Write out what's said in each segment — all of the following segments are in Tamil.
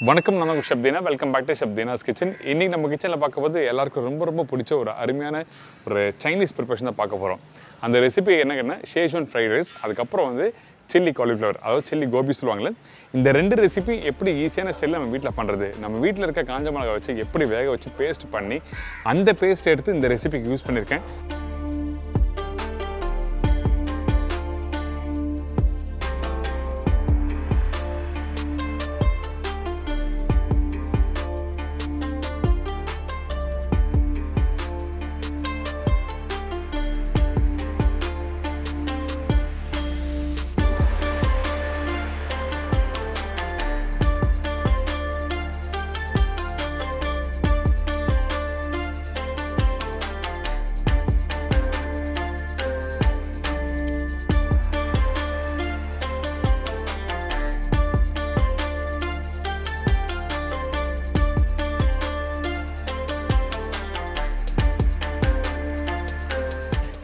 வணக்கம் நான் ஷப்தீனா வெல்கம் பேக் டு ஷப்தீனாஸ் கிச்சன். இன்றைக்கி நம்ம கிச்சனில் பார்க்கும்போது எல்லாருக்கும் ரொம்ப பிடிச்ச ஒரு அருமையான ஒரு சைனீஸ் ப்ரிப்பரேஷன் தான் பார்க்க போகிறோம். அந்த ரெசிபி என்னன்னா ஷேஸ்வான் ஃப்ரைட் ரைஸ், அதுக்கப்புறம் வந்து சில்லி காலிஃப்ளவர், அதாவது சில்லி கோபி சொல்லுவாங்களே. இந்த ரெண்டு ரெசிபி எப்படி ஈஸியான ஸ்டைலில் நம்ம வீட்டில் பண்ணுறது, நம்ம வீட்டில் இருக்க காஞ்ச மிளகா வச்சு எப்படி வேக வச்சு பேஸ்ட் பண்ணி அந்த பேஸ்ட் எடுத்து இந்த ரெசிபிக்கு யூஸ் பண்ணியிருக்கேன்.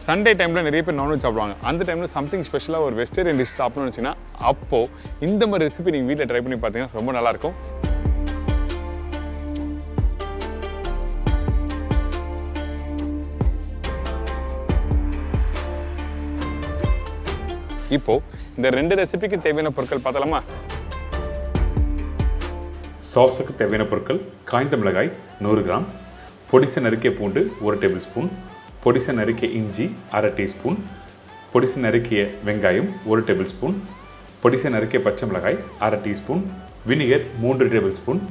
சண்டே டைமில் நிறைய பேர் நான்வெஜ் சாப்பிடுவாங்க. அந்த டைமில் சம்திங் ஸ்பெஷலாக ஒரு வெஜிடேரியன் டிஷ் சாப்பிடணும்னு வச்சிங்கன்னா அப்போது இந்த மாதிரி ரெசிபி நீங்கள் வீட்டில் ட்ரை பண்ணி பார்த்தீங்கன்னா ரொம்ப நல்லாயிருக்கும். இப்போது இந்த ரெண்டு ரெசிபிக்கு தேவையான பொருட்கள் பார்த்தலாமா? சாஸுக்கு தேவையான பொருட்கள்: காய்ந்த மிளகாய் 100 கிராம், பொடிசை நறுக்கிய பூண்டு 1 டேபிள் ஸ்பூன், பொடிசை நறுக்கிய இஞ்சி 1/2 டீஸ்பூன், பொடிசை நறுக்கிய வெங்காயம் 1 டேபிள் ஸ்பூன், பொடிசை நறுக்கிய பச்சை மிளகாய் 1/2 teaspoon, vinegar 3 table spoon,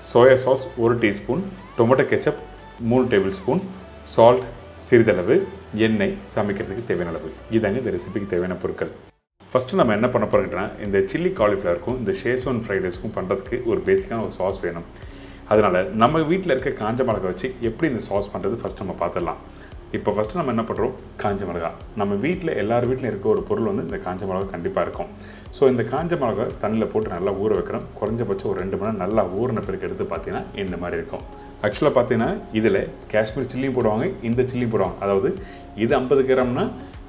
soya sauce 1 teaspoon, tomato ketchup 3 table spoon, salt சிறிதளவு, எண்ணெய் சமைக்கிறதுக்கு தேவையான அளவு. இதாங்க இந்த ரெசிபிக்கு தேவையான பொருட்கள். ஃபஸ்ட்டு நம்ம என்ன பண்ண போகிறோம்னா, இந்த சில்லி காலிஃப்ளவருக்கும் இந்த ஷேஸ்வான் ஃப்ரைட் ரைஸ்க்கும் பண்ணுறதுக்கு ஒரு பேசிக்கான ஒரு சாஸ் வேணும். அதனால் நம்ம வீட்டில் இருக்க காஞ்ச மிளகாய் வச்சு எப்படி இந்த சாஸ் பண்ணுறது ஃபஸ்ட் நம்ம பார்த்துடலாம். இப்போ ஃபஸ்ட்டு நம்ம என்ன பண்ணுறோம், காஞ்ச மிளகா. நம்ம வீட்டில் எல்லார் வீட்டிலும் இருக்க ஒரு பொருள் வந்து இந்த காஞ்ச மிளகா கண்டிப்பாக இருக்கும். ஸோ இந்த காஞ்ச மிளகா தண்ணியில் போட்டு நல்லா ஊற வைக்கணும். குறைஞ்சபட்சம் ஒரு 2 மணி நேரம் நல்லா ஊறின பிறகு எடுத்து பார்த்தீங்கன்னா இந்த மாதிரி இருக்கும். ஆக்சுவலாக பார்த்தீங்கன்னா இதில் காஷ்மீர் சில்லியும் போடுவாங்க, இந்த சில்லியும் போடுவாங்க. அதாவது இது 50 கிராம்னா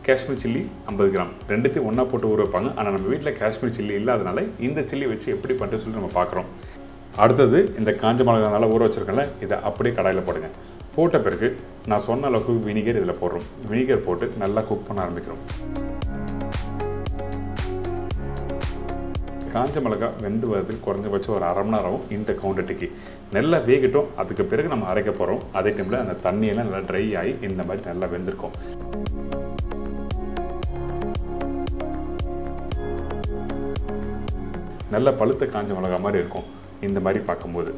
காஷ்மீர் சில்லி 50 கிராம், ரெண்டுத்தையும் ஒன்றா போட்டு ஊற வைப்பாங்க. ஆனால் நம்ம வீட்டில் காஷ்மீர் சில்லி இல்லாதனால இந்த சில்லி வச்சு எப்படி பண்ணுறது சொல்லி நம்ம பார்க்குறோம். அடுத்தது இந்த காஞ்ச மிளகா நல்லா ஊற வச்சுருக்கோம்ல, இதை அப்படியே கடாயில் போடுங்க. போட்ட பிறகு நான் சொன்ன அளவுக்கு வினிகர் இதில் போடுறோம். வினிகர் போட்டு நல்லா குக் பண்ண ஆரம்பிக்கிறோம். காஞ்ச மிளகா வெந்து வரதுக்கு குறைஞ்சபட்சம் ஒரு 1/2 மணி நேரம் இந்த குவான்டிட்டிக்கு நல்லா வேகட்டும். அதுக்கு பிறகு நம்ம அரைக்க போகிறோம். அதே டைமில் அந்த தண்ணியெல்லாம் நல்லா ட்ரை ஆகி இந்த மாதிரி நல்லா வெந்திருக்கும். நல்லா பழுத்த காஞ்ச மிளகா மாதிரி இருக்கும் இந்த மாதிரி பார்க்கும்போது.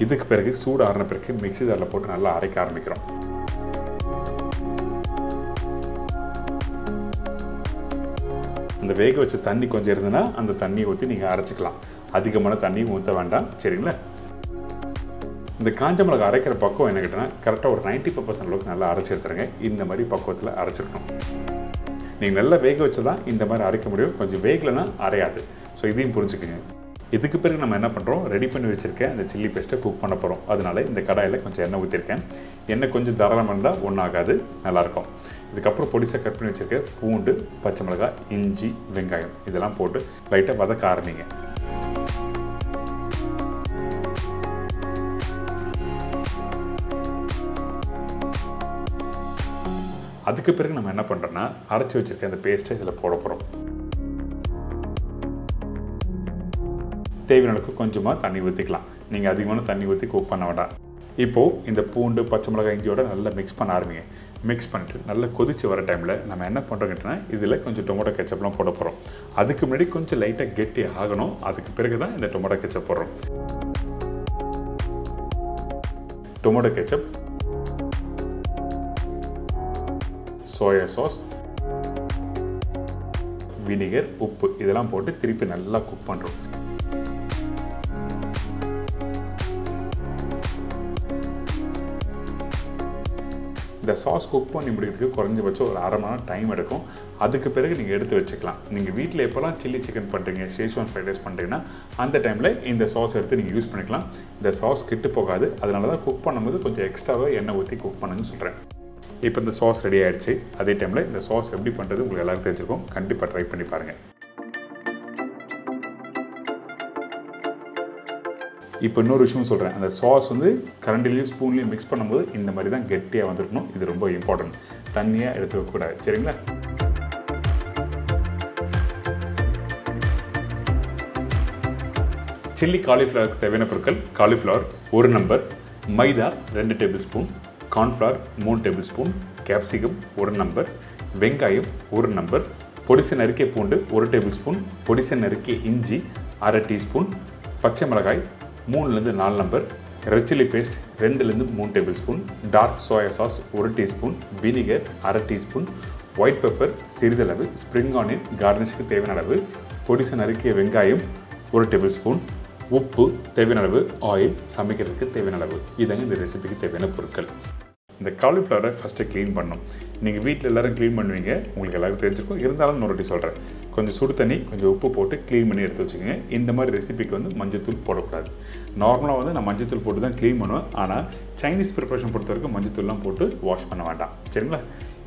இதுக்கு பிறகு சூடு ஆறின பிறகு மிக்ஸி ஜாரில் போட்டு நல்லா அரைக்க ஆரம்பிக்கிறோம். அந்த வேக வச்ச தண்ணி கொஞ்சம் இருந்ததுன்னா அந்த தண்ணியை ஊற்றி நீங்கள் அரைச்சிக்கலாம். அதிகமான தண்ணியும் ஊற்ற வேண்டாம், சரிங்களா? இந்த காஞ்ச மிளகா அரைக்கிற பக்கம் என்ன கேட்டோன்னா கரெக்டாக ஒரு 95% அளவுக்கு நல்லா அரைச்சி எடுத்துருங்க. இந்த மாதிரி பக்குவத்தில் அரைச்சிருக்கணும். நீங்கள் நல்லா வேக வச்சு தான் இந்த மாதிரி அரைக்க முடியும். கொஞ்சம் வேகலைன்னா அரையாது. ஸோ இதையும் புரிஞ்சுக்குங்க. இதுக்கு பிறகு நம்ம என்ன பண்ணுறோம், ரெடி பண்ணி வச்சுருக்கேன் இந்த சில்லி பேஸ்ட்டை குக் பண்ண போகிறோம். அதனால இந்த கடாயில் கொஞ்சம் எண்ணெய் ஊற்றிருக்கேன். எண்ணெய் கொஞ்சம் தாராளமாக இருந்தால் ஒன்றும் ஆகாது, நல்லாயிருக்கும். இதுக்கப்புறம் பொடிசாக கட் பண்ணி வச்சுருக்க பூண்டு, பச்சை மிளகாய், இஞ்சி, வெங்காயம் இதெல்லாம் போட்டு லைட்டாக வதக்க ஆரம்பிங்க. அதுக்கு பிறகு நம்ம என்ன பண்ணுறோன்னா அரைச்சி வச்சுருக்க அந்த பேஸ்ட்டை இதில் போட போகிறோம். தேவையான அளவுக்கு கொஞ்சமாக தண்ணி ஊற்றிக்கலாம். நீங்கள் அதிகமான தண்ணி ஊற்றி குக் பண்ண வேண்டாம். இப்போது இந்த பூண்டு, பச்சை மிளகாய், இஞ்சியோட நல்லா மிக்ஸ் பண்ண ஆரம்பிங்க. மிக்ஸ் பண்ணிட்டு நல்லா கொதிச்சு வர டைமில் நம்ம என்ன பண்ணுறோங்கன்னா இதில் கொஞ்சம் டொமேட்டோ கெச்சப்லாம் போட போகிறோம். அதுக்கு முன்னாடி கொஞ்சம் லைட்டாக கெட்டி ஆகணும். அதுக்கு பிறகு தான் இந்த டொமேட்டோ கெச்சப் போடுறோம். Tomato ketchup, soya sauce, vinegar, உப்பு இதெல்லாம் போட்டு திருப்பி நல்லா குக் பண்ணுறோம். இந்த சாஸ் குக் பண்ணி முடிக்கிறதுக்கு குறைஞ்சபட்சம் ஒரு 1/2 மணி நேரம் டைம் எடுக்கும். அதுக்கு பிறகு நீங்கள் எடுத்து வச்சுக்கலாம். நீங்கள் வீட்டில் எப்போல்லாம் சில்லி சிக்கன் பண்ணுறீங்க, ஷேஸ்வான் ஃப்ரைட் ரைஸ் பண்ணுறீங்கன்னா அந்த டைமில் இந்த சாஸ் எடுத்து நீங்கள் யூஸ் பண்ணிக்கலாம். இந்த சாஸ் கெட்டு போகாது. அதனால தான் குக் பண்ணும்போது கொஞ்சம் எக்ஸ்ட்ராவாக எண்ணெய் ஊற்றி குக் பண்ணுன்னு சொல்கிறேன். இப்போ இந்த சாஸ் ரெடி ஆகிடுச்சு. அதே டைமில் இந்த சாஸ் எப்படி பண்ணுறது உங்களுக்கு எல்லாருக்கும் தெரிஞ்சிருக்கும். கண்டிப்பாக ட்ரை பண்ணி பாருங்கள். இப்போ இன்னொரு விஷயம் சொல்கிறேன், அந்த சாஸ் வந்து கரண்டிலையும் ஸ்பூன்லேயும் மிக்ஸ் பண்ணும்போது இந்த மாதிரி தான் கெட்டியாக வந்துருக்கணும். இது ரொம்ப இம்பார்ட்டன்ட். தண்ணியாக எடுத்து வைக்கக்கூடாது. சரிங்களா? சில்லி காலிஃப்ளவருக்கு தேவையான பொருட்கள்: காலிஃப்ளவர் 1 நம்பர், மைதா 2 table spoon, cornflour 3 table spoon, capsicum 1 number, வெங்காயம் 1 நம்பர், பொடிசை நறுக்கிய பூண்டு 1 டேபிள் ஸ்பூன், பொடிசை நறுக்கிய இஞ்சி அரை டீஸ்பூன், பச்சை மிளகாய் 3லேருந்து 4 நம்பர், ரெட் சில்லி பேஸ்ட் 2லேருந்து 3 tablespoon, dark soya sauce 1 teaspoon, vinegar அரை டீஸ்பூன், ஒயிட் பெப்பர் சிறிதளவு, ஸ்ப்ரிங் ஆனியன் கார்னிஷ்க்கு தேவையான அளவு, பொடிசை நறுக்கிய வெங்காயம் 1 டேபிள் ஸ்பூன், உப்பு தேவையான அளவு, ஆயில் சமைக்கிறதுக்கு தேவையான அளவு. இதாங்க இந்த ரெசிபிக்கு தேவையான பொருட்கள். இந்த காலிஃப்ளவரை ஃபஸ்ட்டு க்ளீன் பண்ணணும். நீங்கள் வீட்டில் எல்லோரும் க்ளீன் பண்ணுவீங்க, உங்களுக்கு எல்லாருக்கும் தெரிஞ்சிருக்கும். இருந்தாலும் இன்னொரு வாட்டி சொல்கிறேன், கொஞ்சம் சுடு தண்ணி கொஞ்சம் உப்பு போட்டு க்ளீன் பண்ணி எடுத்து வச்சுக்கோங்க. இந்த மாதிரி ரெசிபிக்கு வந்து மஞ்சத்தூள் போடக்கூடாது. நார்மலாக வந்து நான் மஞ்சத்தூள் போட்டு தான் க்ளீன் பண்ணுவேன். ஆனால் சைனீஸ் ப்ரிப்பரேஷன் பொறுத்த வரைக்கும் மஞ்சத்தூள்லாம் போட்டு வாஷ் பண்ண வேண்டாம். சரிங்களா?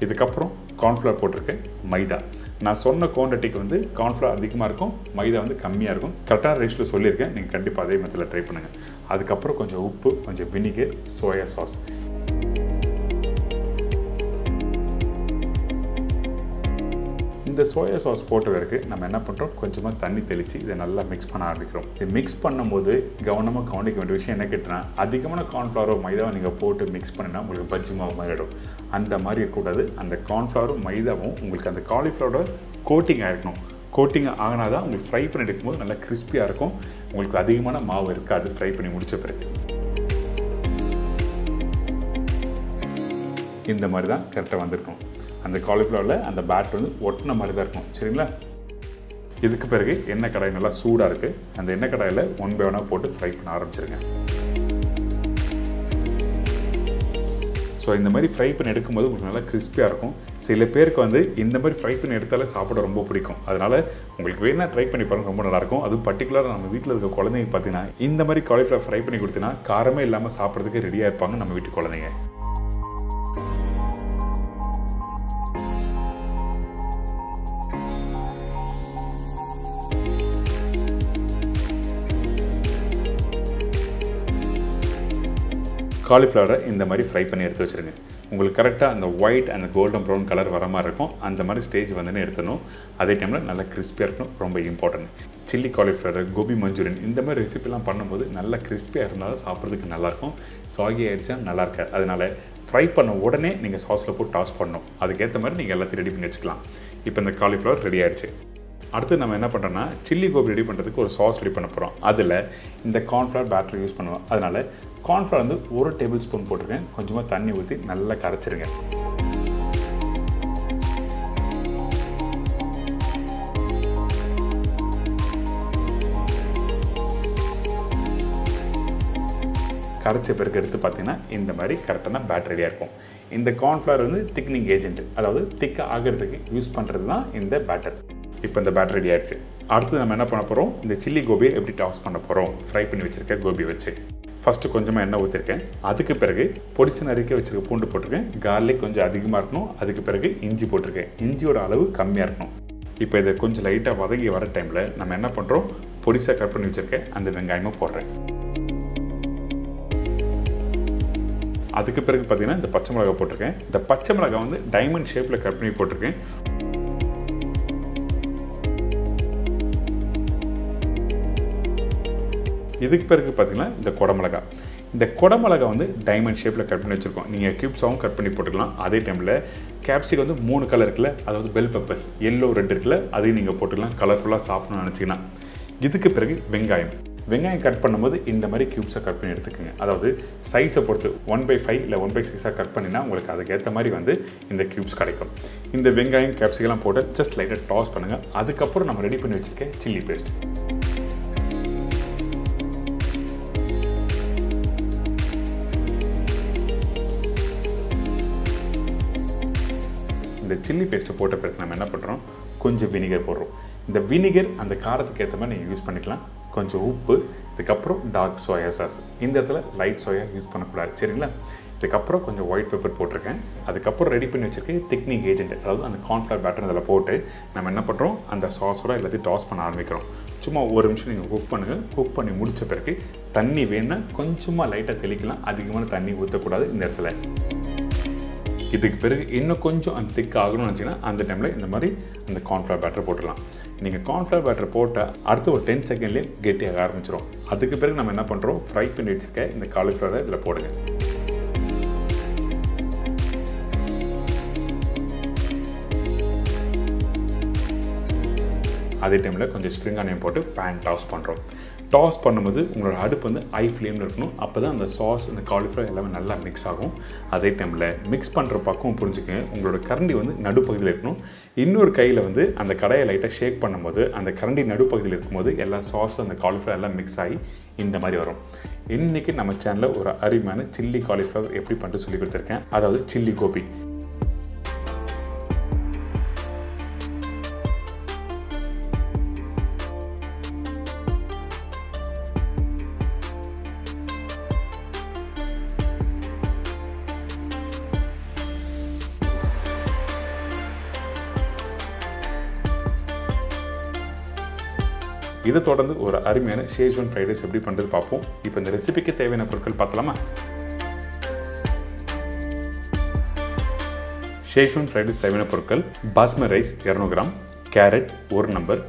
இதுக்கப்புறம் கார்ன்ஃப்ளவர் போட்டிருக்கேன், மைதா. நான் சொன்ன குவான்டிட்டிக்கு வந்து கார்ன்ஃப்ளவர் அதிகமாக இருக்கும், மைதா வந்து கம்மியாக இருக்கும். கரெக்டான ரேஷியோவில் சொல்லியிருக்கேன். நீங்கள் கண்டிப்பாக அதே மெத்தடில் ட்ரை பண்ணுங்கள். அதுக்கப்புறம் கொஞ்சம் உப்பு, கொஞ்சம் வினிகர், சோயா சாஸ். இந்த சோயா சாஸ் போட்ட பிறகு நம்ம என்ன பண்ணுறோம், கொஞ்சமாக தண்ணி தெளித்து இதை நல்லா மிக்ஸ் பண்ண ஆரம்பிக்கிறோம். இது மிக்ஸ் பண்ணும்போது கவனமாக கவனிக்க வேண்டிய விஷயம் என்ன கேட்டால், அதிகமான கார்ன்ஃப்ளவரோ மைதாவை நீங்கள் போட்டு மிக்ஸ் பண்ணினா உங்களுக்கு பஜ்ஜி மாவு மாதிரி ஆகிடும். அந்த மாதிரி இருக்கக்கூடாது. அந்த கார்ன்ஃப்ளவரும் மைதாவும் உங்களுக்கு அந்த காலிஃப்ளவரோட கோட்டிங் ஆகிருக்கணும். கோட்டிங் ஆகினா தான் உங்களுக்கு ஃப்ரை பண்ணி எடுக்கும்போது நல்லா கிறிஸ்பியாக இருக்கும். உங்களுக்கு அதிகமான மாவு இருக்காது ஃப்ரை பண்ணி முடித்த பிறகு. இந்த மாதிரி தான் கரெக்டாக வந்திருக்கும். அந்த காலிஃப்ளவரில் அந்த பேட் வந்து ஒட்டின மாதிரி தான் இருக்கும். சரிங்களா? இதுக்கு பிறகு எண்ணெய் கடாய் நல்லா சூடாக இருக்குது. அந்த எண்ணெய் கடாயில் 1 by 1 போட்டு ஃப்ரை பண்ண ஆரம்பிச்சிருங்க. ஸோ இந்த மாதிரி ஃப்ரை பண்ணி எடுக்கும்போது உங்களுக்கு நல்லா கிறிஸ்பியாக இருக்கும். சில பேருக்கு வந்து இந்த மாதிரி ஃப்ரை பண்ணி எடுத்தாலே சாப்பிட ரொம்ப பிடிக்கும். அதனால் உங்களுக்கு வேணால் ட்ரை பண்ணி பாருங்கள், ரொம்ப நல்லாயிருக்கும். அதுவும் பர்டிகுலராக நம்ம வீட்டில் இருக்க குழந்தைங்க பார்த்தீங்கன்னா இந்த மாதிரி காலிஃப்ளவர் ஃப்ரை பண்ணி கொடுத்தீங்கன்னா காரமே இல்லாமல் சாப்பிட்றதுக்கு ரெடியாக இருப்பாங்க நம்ம வீட்டு குழந்தைங்க. காலிஃப்ளவரை இந்த மாதிரி ஃப்ரை பண்ணி எடுத்து வச்சுருங்க. உங்களுக்கு கரெக்டாக அந்த white and golden brown colour வர மாதிரி இருக்கும். அந்த மாதிரி ஸ்டேஜ் வந்துன்னு எடுத்துடணும். அதே டைமில் நல்லா கிறிஸ்பியாக இருக்கணும். ரொம்ப important. Chilli cauliflower, gobi manchurian இந்த மாதிரி ரெசிபிலாம் பண்ணும்போது நல்லா கிறிஸ்பியாக இருந்தாலும் சாப்பிட்றதுக்கு நல்லாயிருக்கும். சாகி ஆகிடுச்சா நல்லா இருக்காது. அதனால் ஃப்ரை பண்ண உடனே நீங்கள் சாஸில் போட்டு டாஸ் பண்ணணும். அதுக்கேற்ற மாதிரி நீங்கள் எல்லாத்தையும் ரெடி பண்ணி வச்சுக்கலாம். இப்போ இந்த காலிஃப்ளவர் ரெடி ஆகிடுச்சு. அடுத்து நம்ம என்ன பண்ணுறோன்னா, சில்லி கோபி ரெடி பண்ணுறதுக்கு ஒரு சாஸ் ரெடி பண்ண போகிறோம். அதில் இந்த கார்ன்ஃப்ளவர் பேட்டர் யூஸ் பண்ணுவோம். அதனால் கார்ன்ஃப்ளவர் வந்து 1 டேபிள் ஸ்பூன் போட்டிருக்கேன். கொஞ்சமாக தண்ணி ஊற்றி நல்லா கரைச்சிருங்க. கரைச்ச பிறகு எடுத்து பார்த்தீங்கன்னா இந்த மாதிரி கரெக்டான பேட்டர் ரெடியாக இருக்கும். இந்த கார்ன்ஃப்ளவர் வந்து திக்னிங் ஏஜென்ட், அதாவது திக்காக ஆகிறதுக்கு யூஸ் பண்ணுறது தான் இந்த பேட்டர். இப்போ இந்த பேட்டர் ரெடி ஆகிடுச்சு. அடுத்து நம்ம என்ன பண்ண போகிறோம், இந்த சில்லி கோபியை எப்படி டாஸ் பண்ண போகிறோம். ஃப்ரை பண்ணி வச்சுருக்க கோபி வச்சு ஃபஸ்ட்டு கொஞ்சமாக எண்ணெய் ஊற்றிருக்கேன். அதுக்கு பிறகு பொடிசை நறுக்கி வச்சுருக்க பூண்டு போட்டிருக்கேன். கார்லிக் கொஞ்சம் அதிகமாக இருக்கணும். அதுக்கு பிறகு இஞ்சி போட்டிருக்கேன். இஞ்சியோட அளவு கம்மியாக இருக்கணும். இப்போ இதை கொஞ்சம் லைட்டாக வதங்கி வர டைமில் நம்ம என்ன பண்ணுறோம், பொடிசாக கட் பண்ணி வச்சுருக்கேன் அந்த வெங்காயமும் போடுறேன். அதுக்கு பிறகு பார்த்தீங்கன்னா இந்த பச்சை மிளகாய் போட்டிருக்கேன். இந்த பச்சை மிளகாய் வந்து டைமண்ட் ஷேப்பில் கட் பண்ணி போட்டிருக்கேன். இதுக்கு பிறகு பார்த்தீங்கன்னா இந்த குடமிளகா. இந்த குடமிளகா வந்து டைமண்ட் ஷேப்பில் கட் பண்ணி வச்சுருக்கோம். நீங்கள் க்யூப்ஸாகவும் கட் பண்ணி போட்டுக்கலாம். அதே டைமில் கேப்சிகம் வந்து 3 கலர் இருக்குல்ல, அதாவது பெல் பெப்பர்ஸ் எல்லோ ரெட் இருக்குல்ல, அதையும் நீங்கள் போட்டுக்கலாம். கலர்ஃபுல்லாக சாப்பிடணும்னு நினச்சிங்கன்னா. இதுக்கு பிறகு வெங்காயம் கட் பண்ணும்போது இந்த மாதிரி க்யூப்ஸாக கட் பண்ணி எடுத்துக்கோங்க. அதாவது சைஸை பொறுத்து 1/5 இல்லை 1/6 கட் பண்ணினா உங்களுக்கு அதுக்கேற்ற மாதிரி வந்து இந்த க்யூப்ஸ் கிடைக்கும். இந்த வெங்காயம் கேப்சிகம்லாம் போட்டு ஜஸ்ட் லைட்டாக டாஸ் பண்ணுங்கள். அதுக்கப்புறம் நம்ம ரெடி பண்ணி வச்சுருக்கேன் சில்லி பேஸ்ட். இந்த சில்லி பேஸ்ட்டை போட்ட பிறகு நம்ம என்ன பண்ணுறோம், கொஞ்சம் வினிகர் போடுறோம். இந்த வினிகர் அந்த காரத்துக்கு ஏற்ற மாதிரி நீங்கள் யூஸ் பண்ணிக்கலாம். கொஞ்சம் உப்பு, இதுக்கப்புறம் டார்க் சோயா சாஸ். இந்த இடத்துல லைட் சோயா யூஸ் பண்ணக்கூடாது. சரிங்களா? இதுக்கப்புறம் கொஞ்சம் ஒயிட் பெப்பர் போட்டிருக்கேன். அதுக்கப்புறம் ரெடி பண்ணி வச்சுருக்கேன் திக்னிங் ஏஜென்ட், அதாவது அந்த கார்ன்ஃப்ளவர் பேட்டர் அதில் போட்டு நம்ம என்ன பண்ணுறோம், அந்த சாஸோட எல்லாத்தையும் டாஸ் பண்ண ஆரம்பிக்கிறோம். சும்மா ஒரு நிமிஷம் நீங்கள் குக் பண்ணுங்கள். குக் பண்ணி முடித்த பிறகு தண்ணி வேணுன்னா கொஞ்சமாக லைட்டாக தெளிக்கலாம், அதிகமான தண்ணி ஊற்றக்கூடாது இந்த இடத்துல. இதுக்கு பிறகு இன்னும் கொஞ்சம் அந்த திக் ஆகணும்னு நினச்சிங்கன்னா அந்த டைமில் இந்த மாதிரி அந்த கார்ன்ஃப்ளவர் பேட்டர் போட்டுடலாம். நீங்கள் கார்ன்ஃப்ளவர் பேட்டர் போட்டால் அடுத்து ஒரு 10 செகண்ட்லேயே கெட்டியாக ஆரம்பிச்சிடும். அதுக்கு பிறகு நம்ம என்ன பண்ணுறோம், ஃப்ரை பண்ணி வச்சுருக்க இந்த காலிஃப்ளவரை இதில் போடுங்க. அதே டைமில் கொஞ்சம் ஸ்ப்ரிங் ஆனியன் போட்டு பேன் டாஸ் பண்ணுறோம். டாஸ் பண்ணும்போது உங்களோட அடுப்பு வந்து ஹை ஃப்ளேமில் இருக்கணும். அப்போ தான் அந்த சாஸ் அந்த காலிஃப்ளவர் எல்லாமே நல்லா மிக்ஸ் ஆகும். அதே டைமில் மிக்ஸ் பண்ணுற பக்கம் புரிஞ்சுக்கங்க, உங்களோட கரண்டி வந்து நடுப்பகுதியில் இருக்கணும். இன்னொரு கையில் வந்து அந்த கடையை லைட்டாக ஷேக் பண்ணும்போது அந்த கரண்டி நடுப்பகுதியில் இருக்கும்போது எல்லா சாஸும் அந்த காலிஃப்ளவர் எல்லாம் மிக்ஸ் ஆகி இந்த மாதிரி வரும். இன்றைக்கி நம்ம சேனலில் ஒரு அருமையான சில்லி காலிஃப்ளவர் எப்படி பண்ணிட்டு சொல்லி கொடுத்துருக்கேன், அதாவது சில்லி கோபி. இதை தொடர்ந்து ஒரு அருமையான ஷேஸ்வான் ஃப்ரைட் ரைஸ் எப்படி பண்ணுறது பார்ப்போம். இப்போ இந்த ரெசிபிக்கு தேவையான பொருட்கள் பார்த்தலாமா? ஷேஸ்வான் ஃப்ரைட் ரைஸ் தேவையான பொருட்கள்: basmati rice 200 gram, carrot 1 number,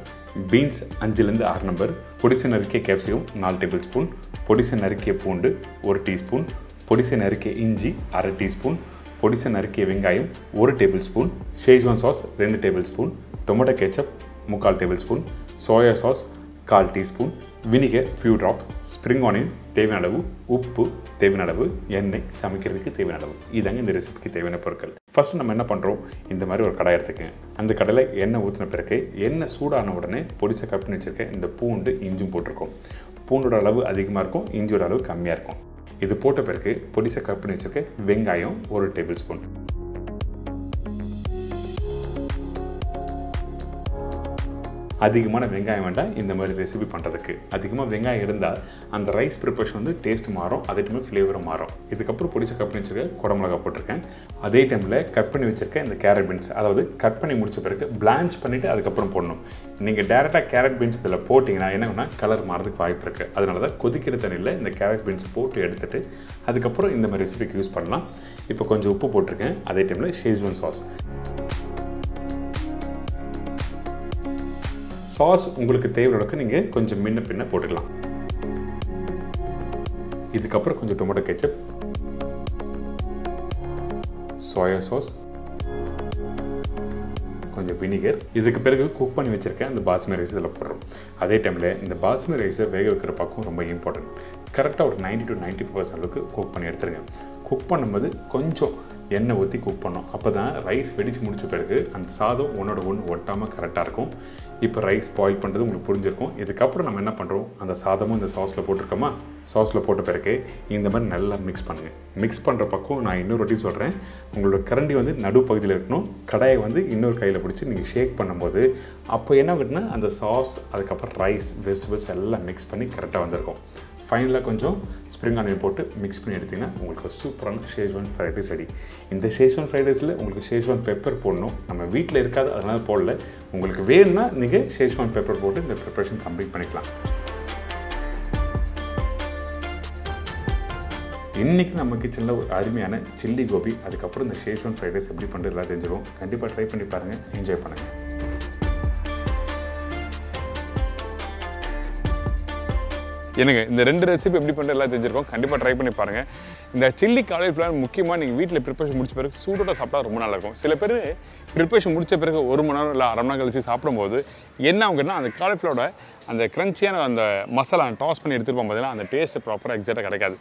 beans 5லேருந்து 6 நம்பர், பொடிசை நறுக்கிய கேப்சிகம் 4 டேபிள் ஸ்பூன், பொடிசை நறுக்கிய பூண்டு 1 டீஸ்பூன், பொடிசை நறுக்கிய இஞ்சி 1/2 டீஸ்பூன், பொடிசை நறுக்கிய வெங்காயம் 1 table spoon, schezwan sauce 2 table spoon, tomato ketchup 3/4 table spoon, soya sauce 1/4 teaspoon, vinegar few drop, spring onion தேவையான அளவு, உப்பு தேவையான அளவு, எண்ணெய் சமைக்கிறதுக்கு தேவையான அளவு. இதாங்க இந்த ரெசிபிக்கு தேவையான பொருட்கள். ஃபஸ்ட்டு நம்ம என்ன பண்ணுறோம், இந்த மாதிரி ஒரு கடாய் எடுத்துக்கங்க. அந்த கடையில் எண்ணெய் ஊற்றின பிறகு எண்ணெய் சூடான உடனே பொடிசை கட் பண்ணி வச்சுருக்கேன் இந்த பூண்டு இஞ்சும் போட்டிருக்கோம். பூண்டோட அளவு அதிகமாக இருக்கும், இஞ்சியோட அளவு கம்மியாக இருக்கும். இது போட்ட பிறகு பொடிசை கட் பண்ணி வச்சுருக்கேன் வெங்காயம் 1 டேபிள் ஸ்பூன். அதிகமான வெங்காயம் வேண்டாம் இந்த மாதிரி ரெசிபி பண்ணுறதுக்கு. அதிகமாக வெங்காயம் இருந்தால் அந்த ரைஸ் ப்ரிப்பரேஷன் வந்து டேஸ்ட் மாறும், அதே டைமில் ஃப்ளேவரும் மாறும். இதுக்கப்புறம் பொடிச்ச கட் பண்ணி வச்சுருக்க குடமிளகா போட்டிருக்கேன். அதே டைமில் கட் பண்ணி வச்சுருக்க இந்த கேரட் பீன்ஸ், அதாவது கட் பண்ணி முடிச்ச பிறகு பிளான்ச் பண்ணிவிட்டு அதுக்கப்புறம் போடணும். நீங்கள் டேரெக்டாக கேரட் பீன்ஸ் இதில் போட்டிங்கன்னா என்னன்னா கலர் மாறதுக்கு வாய்ப்பு இருக்குது. அதனால தான் கொதிக்கிற தண்ணியில் இந்த கேரட் பீன்ஸ் போட்டு எடுத்துகிட்டு அதுக்கப்புறம் இந்த மாதிரி ரெசிபிக்கு யூஸ் பண்ணலாம். இப்போ கொஞ்சம் உப்பு போட்டிருக்கேன். அதே டைமில் ஷேஸ்வான் சாஸ். சாஸ் உங்களுக்கு தேவையோட நீங்கள் கொஞ்சம் முன்ன பின்ன போட்டுக்கலாம். இதுக்கப்புறம் கொஞ்சம் டொமேட்டோ கெச்சப், சோயா சாஸ், கொஞ்சம் வினிகர். இதுக்கு பிறகு குக் பண்ணி வச்சுருக்கேன் அந்த பாஸ்மதி ரைஸ் இதில் போடுறோம். அதே டைமில் இந்த பாஸ்மதி ரைஸை வேக வைக்கிற பக்கம் ரொம்ப இம்பார்ட்டன்ட். கரெக்டாக ஒரு 90 to 95% அளவுக்கு குக் பண்ணி எடுத்துருங்க. குக் பண்ணும்போது கொஞ்சம் எண்ணெய் ஊற்றி குக் பண்ணோம். அப்போ தான் ரைஸ் வெடித்து முடிச்ச பிறகு அந்த சாதம் ஒன்றோட ஒன்று ஒட்டாமல் கரெக்டாக இருக்கும். இப்போ ரைஸ் பாயில் பண்ணுறது உங்களுக்கு புரிஞ்சிருக்கும். இதுக்கப்புறம் நம்ம என்ன பண்ணுறோம், அந்த சாதமும் இந்த சாஸில் போட்டிருக்கோமா, சாஸில் போட்ட பிறகு இந்த மாதிரி நல்லா மிக்ஸ் பண்ணுங்கள். மிக்ஸ் பண்ணுற பக்கம் நான் இன்னொரு வாட்டி சொல்கிறேன், உங்களோட கரண்டி வந்து நடுப்பகுதியில் இருக்கணும். கடாயை வந்து இன்னொரு கையில் பிடிச்சி நீங்கள் ஷேக் பண்ணும்போது அப்போ என்ன ஆகுதுன்னா அந்த சாஸ் அதுக்கப்புறம் ரைஸ் வெஜிடபிள்ஸ் எல்லாம் மிக்ஸ் பண்ணி கரெக்டாக வந்திருக்கும். ஃபைனலாக கொஞ்சம் ஸ்ப்ரிங் ஆனியன் போட்டு மிக்ஸ் பண்ணி எடுத்திங்கன்னா உங்களுக்கு சூப்பரான ஷேஸ்வான் ஃப்ரைட் ரைஸ் ரெடி. இந்த ஷேஸ்வான் ஃப்ரைட் ரைஸில் உங்களுக்கு ஷேஸ்வான் பெப்பர் போடணும். நம்ம வீட்டில் இருக்காது அதனால் போடல. உங்களுக்கு வேணும்னா நீங்கள் ஷேஸ்வான் பெப்பர் போட்டு இந்த ப்ரிப்பரேஷன் கம்ப்ளீட் பண்ணிக்கலாம். இன்றைக்கி நம்ம கிச்சனில் ஒரு அருமையான சில்லி கோபி, அதுக்கப்புறம் இந்த ஷேஸ்வான் ஃப்ரைட் ரைஸ் எப்படி பண்ணுறது எல்லாம் தெரிஞ்சிடும். கண்டிப்பாக ட்ரை பண்ணி பாருங்கள், என்ஜாய் பண்ணுங்கள். எனக்கு இந்த 2 ரெசிபி எப்படி பண்ணுறது எல்லாம் தெரிஞ்சிருக்கோம். கண்டிப்பாக ட்ரை பண்ணி பாருங்கள். இந்த சில்லி காலிஃப்ளவர் முக்கியமாக நீங்கள் வீட்டில் ப்ரிப்பரேஷன் முடிச்ச பிறகு சூடோட சாப்பிட்டா ரொம்ப நல்லா இருக்கும். சில பேர் ப்ரிப்பரேஷன் முடிச்ச பிறகு 1 மணி நேரம் இல்லை அரை மணி நேரம் கழிச்சு சாப்பிடும்போது என்ன ஆகுதுன்னா அந்த காலிஃப்ளவரோட அந்த க்ரன்ச்சியான அந்த மசாலா டாஸ் பண்ணி எடுத்துகிட்டு போகும்போதுலாம் அந்த டேஸ்ட்டு ப்ராப்பராக எக்ஸாக்டாக கிடைக்காது.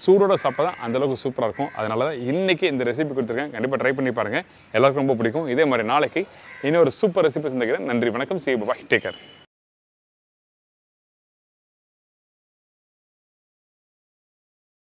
சூடோட சாப்பிட்டா தான் அந்தளவுக்கு சூப்பராக இருக்கும். அதனால தான் இன்றைக்கி இந்த ரெசிபி கொடுத்துருக்கேன். கண்டிப்பாக ட்ரை பண்ணி பாருங்கள், எல்லாருக்கும் ரொம்ப பிடிக்கும். இதே மாதிரி நாளைக்கு இன்னொரு சூப்பர் ரெசிபி சந்திக்கிறேன். நன்றி, வணக்கம், see you, bye, take care.